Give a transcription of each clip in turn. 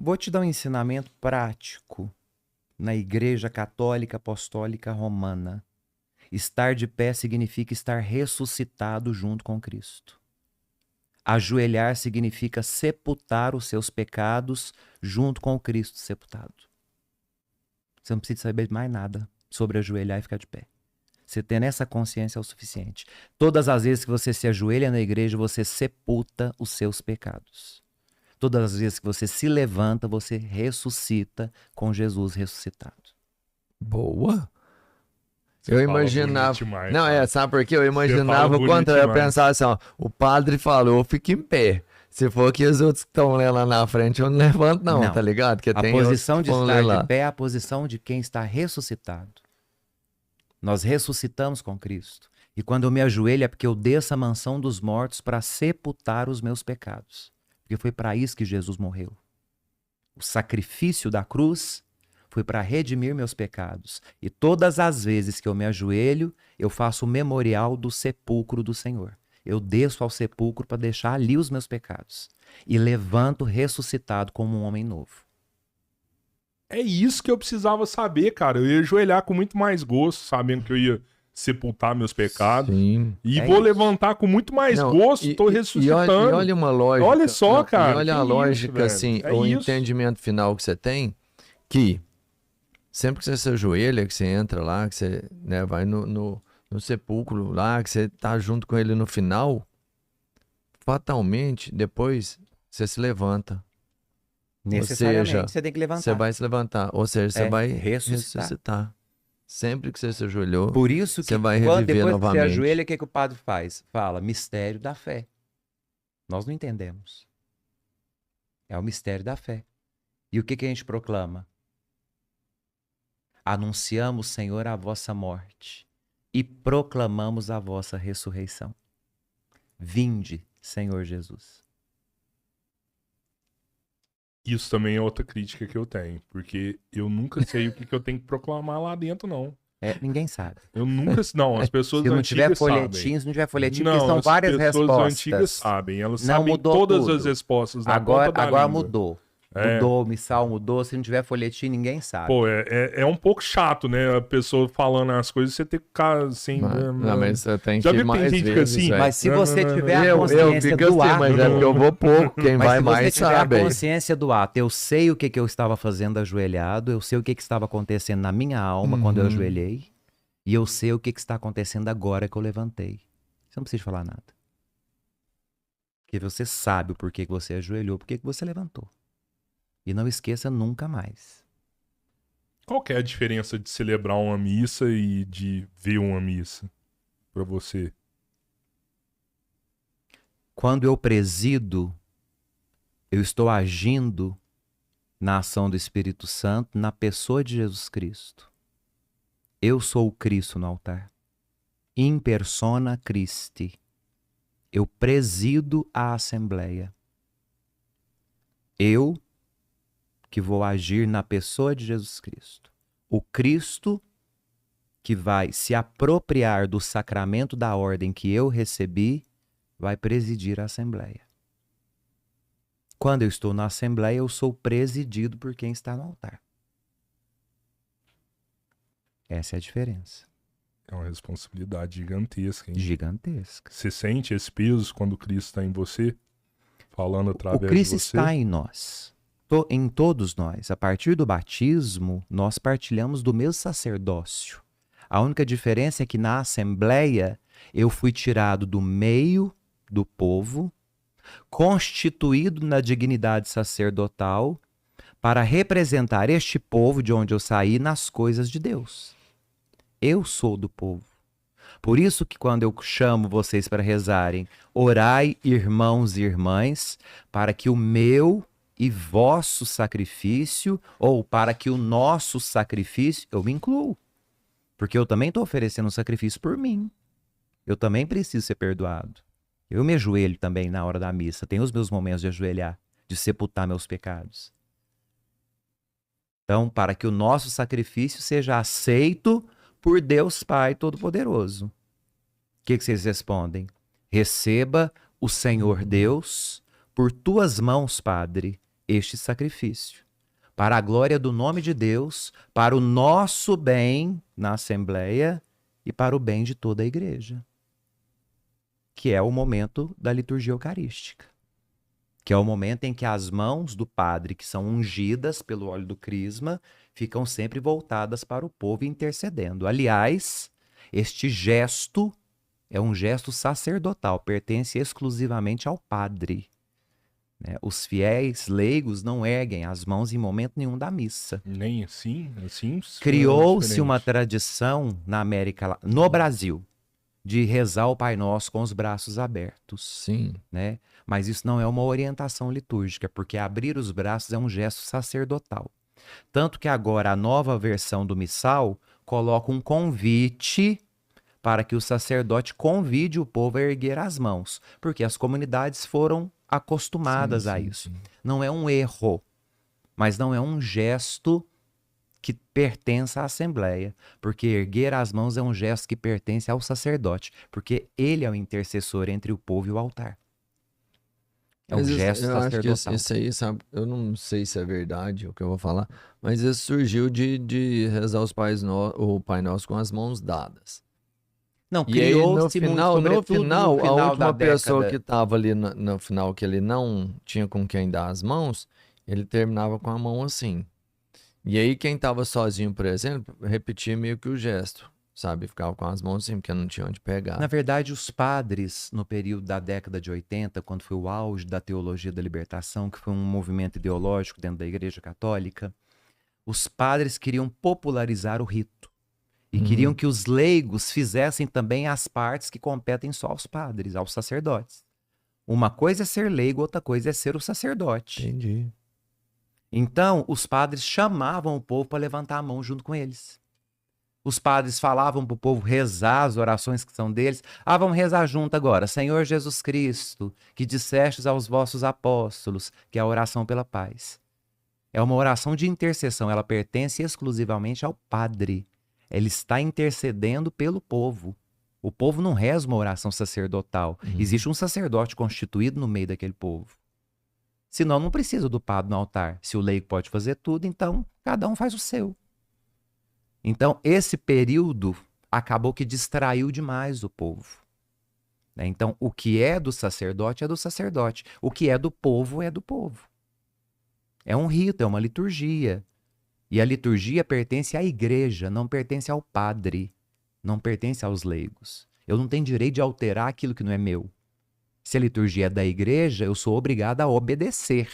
Vou te dar um ensinamento prático na Igreja Católica Apostólica Romana. Estar de pé significa estar ressuscitado junto com Cristo. Ajoelhar significa sepultar os seus pecados junto com o Cristo sepultado. Você não precisa saber mais nada sobre ajoelhar e ficar de pé. Você tendo essa consciência é o suficiente. Todas as vezes que você se ajoelha na igreja, você sepulta os seus pecados. Todas as vezes que você se levanta, você ressuscita com Jesus ressuscitado. Boa. Você Eu fala imaginava. bonito demais, Não, cara. sabe por quê? Eu fala imaginava o bonito contrário. Eu demais. pensava assim, ó, o padre falou, fica em pé. Se for que os outros que estão lendo lá na frente, eu não levanto, não, tá ligado? Porque A tem posição de estar lá. de pé é a posição de quem está ressuscitado. Nós ressuscitamos com Cristo. E quando eu me ajoelho é porque eu desço a mansão dos mortos para sepultar os meus pecados. Porque foi para isso que Jesus morreu. O sacrifício da cruz foi para redimir meus pecados. E todas as vezes que eu me ajoelho, eu faço o memorial do sepulcro do Senhor. Eu desço ao sepulcro para deixar ali os meus pecados. E levanto ressuscitado como um homem novo. É isso que eu precisava saber, cara. Eu ia ajoelhar com muito mais gosto, sabendo que eu ia sepultar meus pecados. Sim. E É vou isso. levantar com muito mais Não, gosto, tô ressuscitando. E olha uma lógica. Olha só, não, cara, E olha que a isso, lógica, velho. assim, É o isso. entendimento final que você tem, que sempre que você se ajoelha, que você entra lá, que você vai no sepulcro lá, que você tá junto com ele no final, fatalmente, depois, você se levanta. Necessariamente seja, você tem que levantar. Você vai se levantar, ou seja, você vai ressuscitar. ressuscitar. Sempre que você se ajoelhou, Por isso que você vai depois reviver que novamente. você ajoelha, o que o padre faz? Fala, mistério da fé. Nós não entendemos. É o mistério da fé. E o que a gente proclama? Anunciamos, Senhor, a vossa morte e proclamamos a vossa ressurreição. Vinde, Senhor Jesus. Isso também é outra crítica que eu tenho. Porque eu nunca sei o que eu tenho que proclamar lá dentro, não. Ninguém sabe. Eu nunca... Não, as pessoas Se não tiver antigas folhetim, sabem. se não tiver folhetim, Não, porque são as várias pessoas respostas. antigas sabem. Elas Não sabem mudou todas tudo. as respostas na Agora, ponta da agora língua. mudou. É. Mudou, missal mudou. Se não tiver folhetim, ninguém sabe. Pô, é um pouco chato, né? A pessoa falando as coisas, você tem que ficar assim... Não, mas você tem Já que viu ir que tem mais gente que vezes, assim, velho. Mas se você tiver a Eu consciência fico do assim, ato... mas é porque eu vou pouco, quem Mas vai se mais você tiver sabe. a consciência do ato, eu sei o que eu estava fazendo ajoelhado, eu sei o que estava acontecendo na minha alma quando eu ajoelhei, e eu sei o que está acontecendo agora que eu levantei. Você não precisa falar nada. Porque você sabe o porquê que você ajoelhou, porquê que você levantou. E não esqueça nunca mais. Qual que é a diferença de celebrar uma missa e de ver uma missa pra você? Quando eu presido, eu estou agindo na ação do Espírito Santo, na pessoa de Jesus Cristo. Eu sou o Cristo no altar. In persona Christi. Eu presido a Assembleia. Eu que vou agir na pessoa de Jesus Cristo. O Cristo que vai se apropriar do sacramento da ordem que eu recebi, vai presidir a Assembleia. Quando eu estou na Assembleia, eu sou presidido por quem está no altar. Essa é a diferença. É uma responsabilidade gigantesca, hein? Gigantesca. Você sente esse peso quando Cristo está em você? Falando através O Cristo de você? está em nós. Em todos nós. A partir do batismo, nós partilhamos do mesmo sacerdócio. A única diferença é que na Assembleia, eu fui tirado do meio do povo, constituído na dignidade sacerdotal, para representar este povo de onde eu saí nas coisas de Deus. Eu sou do povo. Por isso que quando eu chamo vocês para rezarem, orai, irmãos e irmãs, para que o meu e vosso sacrifício, ou para que o nosso sacrifício, eu me incluo. Porque eu também estou oferecendo um sacrifício por mim. Eu também preciso ser perdoado. Eu me ajoelho também na hora da missa. Tenho os meus momentos de ajoelhar, de sepultar meus pecados. Então, para que o nosso sacrifício seja aceito por Deus Pai Todo-Poderoso. O que vocês respondem? Receba o Senhor Deus por tuas mãos, Padre, este sacrifício, para a glória do nome de Deus, para o nosso bem na Assembleia e para o bem de toda a igreja, que é o momento da liturgia eucarística, que é o momento em que as mãos do padre, que são ungidas pelo óleo do crisma, ficam sempre voltadas para o povo intercedendo. Aliás, este gesto é um gesto sacerdotal, pertence exclusivamente ao padre, né? Os fiéis leigos não erguem as mãos em momento nenhum da missa. Nem assim? Assim? Criou-se uma tradição na América, no Brasil, de rezar o Pai Nosso com os braços abertos, Sim. né? Mas isso não é uma orientação litúrgica, porque abrir os braços é um gesto sacerdotal. Tanto que agora a nova versão do missal coloca um convite para que o sacerdote convide o povo a erguer as mãos, porque as comunidades foram acostumadas a isso. Sim. Não é um erro, mas não é um gesto que pertence à Assembleia, porque erguer as mãos é um gesto que pertence ao sacerdote, porque ele é o intercessor entre o povo e o altar. É um Mas gesto eu acho que sacerdotal. isso aí, sabe, eu não sei se é verdade o que eu vou falar, mas isso surgiu de rezar o Pai Nosso com as mãos dadas. Não, E aí, no criou-se muito, final, sobretudo no a final da última pessoa década. que estava ali no final, que ele não tinha com quem dar as mãos, ele terminava com a mão assim. E aí, quem estava sozinho, por exemplo, repetia meio que o gesto, sabe? Ficava com as mãos assim, porque não tinha onde pegar. Na verdade, os padres, no período da década de 80, quando foi o auge da teologia da libertação, que foi um movimento ideológico dentro da Igreja Católica, os padres queriam popularizar o rito. E queriam que os leigos fizessem também as partes que competem só aos padres, aos sacerdotes. Uma coisa é ser leigo, outra coisa é ser o sacerdote. Entendi. Então, os padres chamavam o povo para levantar a mão junto com eles. Os padres falavam para o povo rezar as orações que são deles. Ah, vamos rezar junto agora. Senhor Jesus Cristo, que dissestes aos vossos apóstolos, que é a oração pela paz. É uma oração de intercessão, ela pertence exclusivamente ao padre. Ele está intercedendo pelo povo. O povo não reza uma oração sacerdotal. Existe um sacerdote constituído no meio daquele povo. Senão não precisa do padre no altar. Se o leigo pode fazer tudo, então cada um faz o seu. Então esse período acabou que distraiu demais o povo. Então o que é do sacerdote é do sacerdote. O que é do povo é do povo. É um rito, é uma liturgia. E a liturgia pertence à igreja, não pertence ao padre, não pertence aos leigos. Eu não tenho direito de alterar aquilo que não é meu. Se a liturgia é da igreja, eu sou obrigado a obedecer.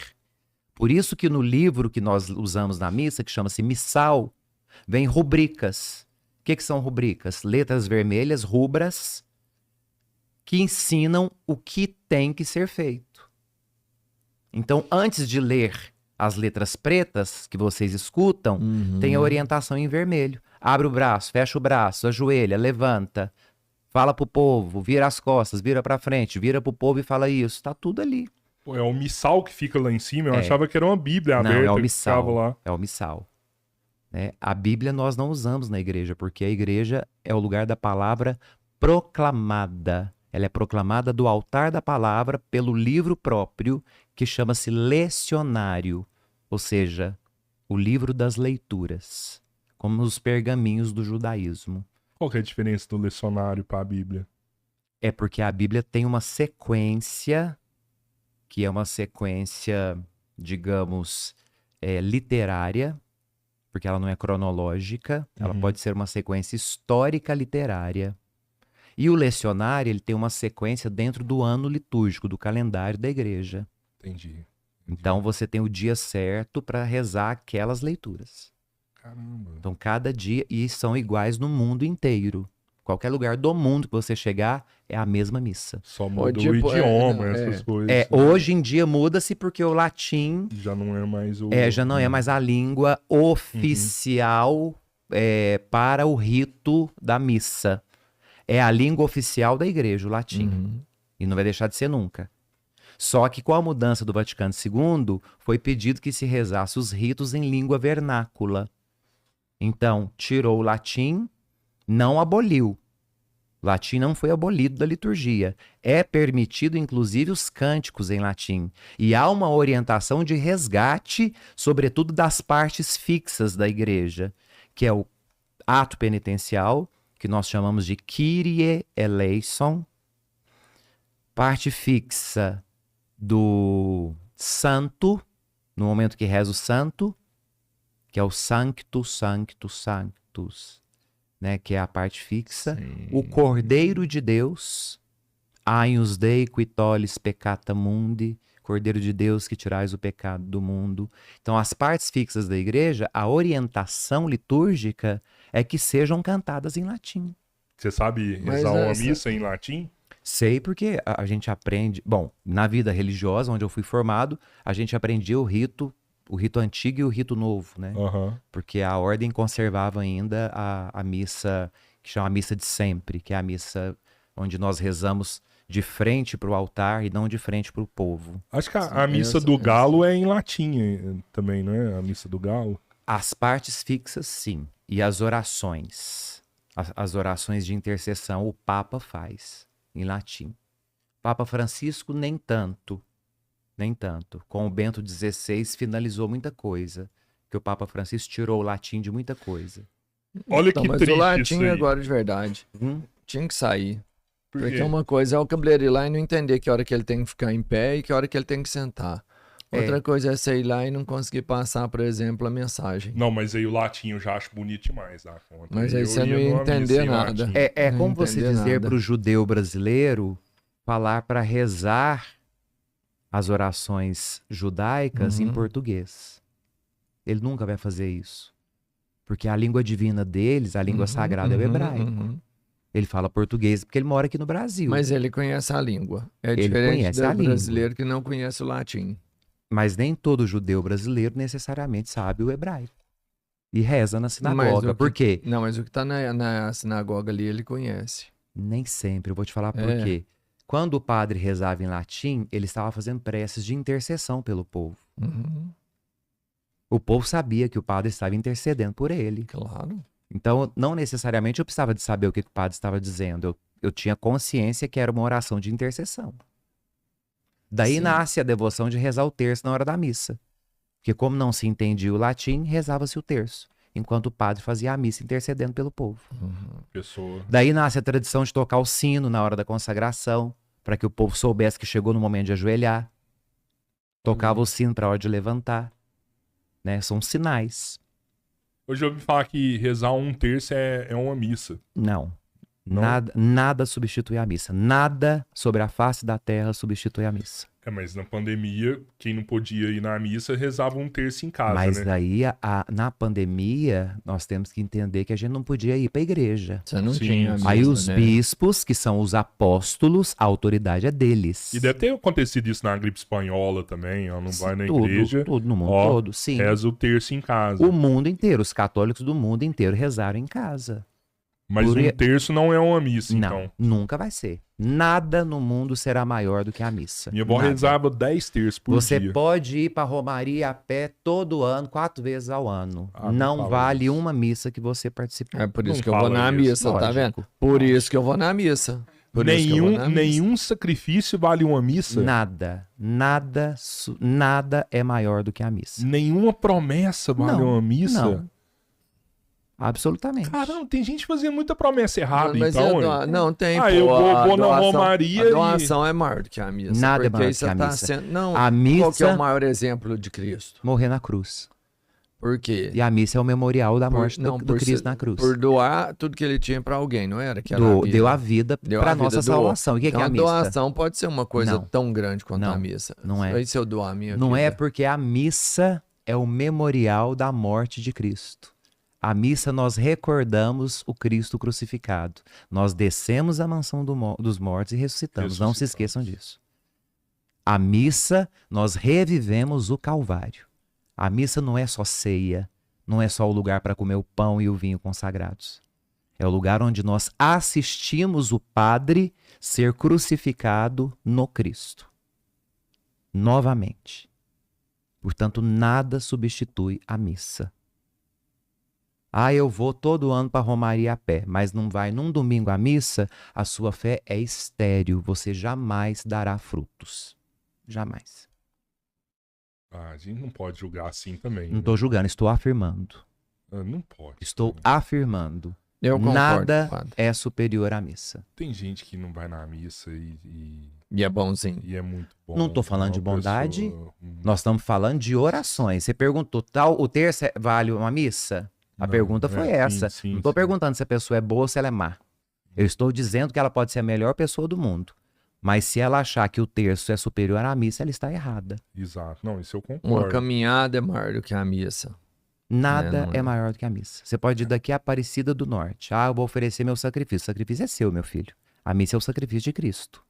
Por isso que no livro que nós usamos na missa, que chama-se Missal, vem rubricas. O que são rubricas? Letras vermelhas, rubras, que ensinam o que tem que ser feito. Então, antes de ler as letras pretas que vocês escutam, tem a orientação em vermelho. Abre o braço, fecha o braço, ajoelha, levanta, fala pro povo, vira as costas, vira pra frente, vira pro povo e fala isso. Tá tudo ali. Pô, é o missal que fica lá em cima. Eu achava que era uma Bíblia Não, aberta é o que ficava missal. lá. É o missal. Né? A Bíblia nós não usamos na igreja, porque a igreja é o lugar da palavra proclamada. Ela é proclamada do altar da palavra pelo livro próprio, que chama-se lecionário, ou seja, o livro das leituras, como os pergaminhos do judaísmo. Qual que é a diferença do lecionário para a Bíblia? É porque a Bíblia tem uma sequência, que é uma sequência, digamos, literária, porque ela não é cronológica, ela pode ser uma sequência histórica literária. E o lecionário, ele tem uma sequência dentro do ano litúrgico, do calendário da igreja. Entendi. Então você tem o dia certo para rezar aquelas leituras. Caramba. Então cada dia, e são iguais no mundo inteiro. Qualquer lugar do mundo que você chegar, é a mesma missa. Só muda tipo, o idioma, não, essas coisas. Hoje em dia muda-se porque o latim Já não é mais o... já não é mais a língua oficial para o rito da missa. É a língua oficial da igreja, o latim. E não vai deixar de ser nunca. Só que com a mudança do Vaticano II, foi pedido que se rezasse os ritos em língua vernácula. Então, tirou o latim, não aboliu, O latim não foi abolido da liturgia. É permitido, inclusive, os cânticos em latim. E há uma orientação de resgate, sobretudo das partes fixas da igreja, que é o ato penitencial, que nós chamamos de Kyrie eleison, parte fixa do santo, no momento que reza o santo, que é o Sanctus, Sanctus, Sanctus, né, que é a parte fixa, Sim. o Cordeiro de Deus, Agnus Dei qui tollis peccata mundi, Cordeiro de Deus que tirais o pecado do mundo. Então, as partes fixas da igreja, a orientação litúrgica é que sejam cantadas em latim. Você sabe Mas rezar uma essa- missa em latim? Sei porque a gente aprende... Bom, na vida religiosa, onde eu fui formado, a gente aprendia o rito antigo e o rito novo, né? Aham. Porque a ordem conservava ainda a missa, que chama a missa de sempre, que é a missa onde nós rezamos de frente para o altar e não de frente para o povo. Acho que a missa essa- do galo é em latim também, não é? A missa do galo. As partes fixas, sim. E as orações. As orações de intercessão, o Papa faz em latim. Papa Francisco, nem tanto. Nem tanto. Com o Bento XVI, finalizou muita coisa. Que o Papa Francisco tirou o latim de muita coisa. Olha Então, que mas triste o latim isso aí. agora de verdade Hum? tinha que sair. Por Porque quê? uma coisa é o cabeleiro ir lá e não entender que hora que ele tem que ficar em pé e que hora que ele tem que sentar. É. Outra coisa é você ir lá e não conseguir passar, por exemplo, a mensagem. Não, mas aí o latim eu já acho bonito demais, dá conta. Mas aí Eu você não ia ia numa missa entender em nada. latim. É Não como você entender dizer nada. para o judeu brasileiro falar para rezar as orações judaicas em Uhum. português. Ele nunca vai fazer isso. Porque a língua divina deles, a língua Uhum, sagrada é o uhum, hebraico. uhum. Ele fala português porque ele mora aqui no Brasil. Mas ele conhece a língua. É Ele diferente conhece do a língua. brasileiro que não conhece o latim. Mas nem todo judeu brasileiro necessariamente sabe o hebraico. E reza na Mas sinagoga. o Por que- quê? Não, mas o que tá na sinagoga ali, ele conhece. Nem sempre. Eu vou te falar por É. quê. Quando o padre rezava em latim, ele estava fazendo preces de intercessão pelo povo. Uhum, O povo sabia que o padre estava intercedendo por ele. claro. Então, não necessariamente eu precisava de saber o que o padre estava dizendo. Eu tinha consciência que era uma oração de intercessão. Daí Sim. nasce a devoção de rezar o terço na hora da missa. Porque como não se entendia o latim, rezava-se o terço. Enquanto o padre fazia a missa intercedendo pelo povo. Uhum. Pessoa. Daí nasce a tradição de tocar o sino na hora da consagração, para que o povo soubesse que chegou no momento de ajoelhar. Tocava o sino para a hora de levantar. Né? São sinais. Hoje eu ouvi falar que rezar um terço é uma missa. Não. Não? Nada substitui a missa. Nada sobre a face da terra substitui a missa. É, mas na pandemia, quem não podia ir na missa rezava um terço em casa, Mas né? daí, na pandemia, nós temos que entender que a gente não podia ir para a igreja. Você não Sim, tinha sim. Aí missa, os né? bispos, que são os apóstolos, a autoridade é deles. E deve ter acontecido isso na gripe espanhola também, ó, não vai na igreja, Tudo, no mundo ó, todo, sim. reza o terço em casa. O mundo inteiro, os católicos do mundo inteiro rezaram em casa. Mas por- um terço não é uma missa, Não, então. nunca vai ser. Nada no mundo será maior do que a missa. Minha avó Nada. rezava 10 terços por Você dia. pode ir para Romaria a pé todo ano, 4 vezes ao ano. Ah, não não fala vale isso. uma missa que você participou. É por Não isso que eu vou fala na isso. missa, tá Lógico. vendo? Por isso que eu vou na missa. Por isso que eu vou na missa. Nenhum sacrifício vale uma missa. Nada é maior do que a missa. Nenhuma promessa vale Não, uma missa. não. Absolutamente. Caramba, tem gente fazendo muita promessa errada, Mas então. e a hein? Não, tem, Ah, eu vou na Romaria A e- doação é maior do que a missa. Nada é porque maior aí do você que a tá missa. sendo... Não, A qual que é missa- o maior exemplo de Cristo? Morrer na cruz. Por quê? E a missa é o memorial da Por- morte não, do por Cristo ser- na cruz. Por doar tudo que ele tinha pra alguém, não era? Que era a vida. Deu a vida Deu para a vida, nossa doou. salvação. O que, Então que é a a missa? doação pode ser uma coisa Não. tão grande quanto a Não, missa. não é. Aí se eu doar a minha Não vida. é porque a missa é o memorial da morte de Cristo. A missa nós recordamos o Cristo crucificado. Nós descemos à mansão dos mortos e ressuscitamos. Não se esqueçam disso. A missa nós revivemos o Calvário. A missa não é só ceia, não é só o lugar para comer o pão e o vinho consagrados. É o lugar onde nós assistimos o Padre ser crucificado no Cristo. Novamente. Portanto, nada substitui a missa. Ah, eu vou todo ano para Romaria a pé, mas não vai num domingo à missa, a sua fé é estéril. Você jamais dará frutos. Jamais. Ah, a gente não pode julgar assim também. Não né? estou julgando, estou afirmando. Ah, não pode. Estou cara. afirmando. Eu concordo, Nada padre. é superior à missa. Tem gente que não vai na missa E é bonzinho. e é muito bom. Não tô falando de É uma bondade. pessoa, Nós estamos falando de orações. Você perguntou, tal, o terço vale uma missa? A Não, pergunta foi essa. sim, Não estou sim. perguntando se a pessoa é boa ou se ela é má. Eu estou dizendo que ela pode ser a melhor pessoa do mundo. Mas se ela achar que o terço é superior à missa, ela está errada. Exato. Não, isso eu Uma concordo. caminhada é maior do que a missa. Nada não é é. maior do que a missa. Você pode ir daqui a Aparecida do Norte. Ah, eu vou oferecer meu sacrifício. O sacrifício é seu, meu filho. A missa é o sacrifício de Cristo.